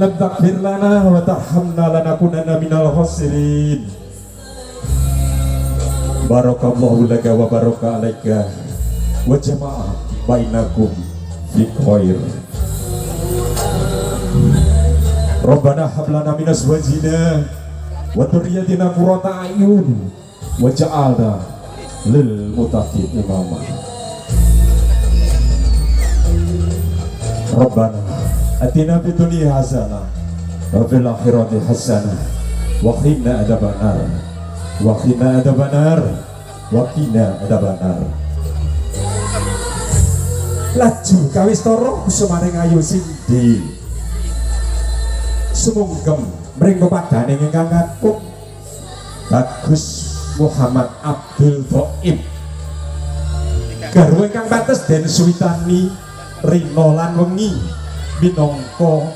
lam takfir lana wa tarhamna lanakunanna minal khasirin. Barakallahu laka wa baraka alaika wa jama'a bainakum fi khair. Rabbana hab lana min azwajina wa dhurriyyatina qurrata a'yun waj'alna lil muttaqin imama. Rabbana atina fid dunya hasanah wa fil akhirati hasanah wa qina adzabannar wa qina adzabannar wa qina adzabannar. Laju kawis toro sumaring ayu sindi sumungkem mring pepadane ingkang kakung Bagus Muhammad Abdul Thoib garwa ingkang pantes den suwitani rina lan wengi minangka